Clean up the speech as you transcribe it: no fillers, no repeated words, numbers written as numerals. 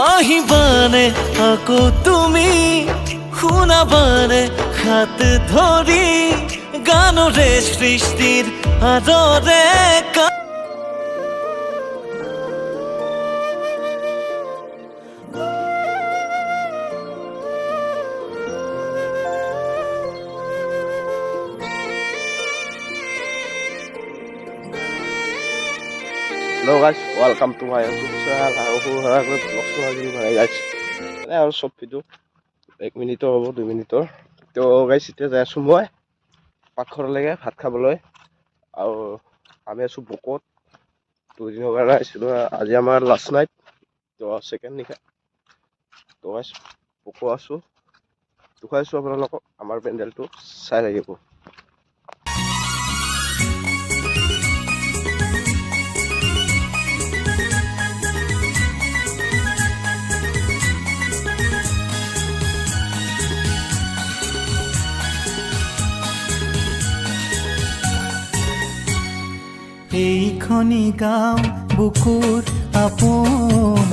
আহিবানে আকৌ তুমি শুনাবানে হাত ধৰি গানৰে সৃষ্টিৰ আদৰে Hello guys, welcome to my YouTube channel. Aku harap vlog lagi mana guys. Ini harus short video 1 minute হ'ব 2 মিনিটৰ তো guys এতিয়া যাই আছো মই পাকঘৰলৈকে ভাত খাবলৈ আৰু আমি আছো বকত 2 দিনৰ কাৰণে আহিছিলো আজি আমাৰ লাষ্ট নাইট তো সেকেন্ড নিশা তো guys বকো আছো দুখাইছো আপোনালোকক আমাৰ পেণ্ডেলটো চাই লাগিব এইখনি গাঁও বুকুৰ আপোন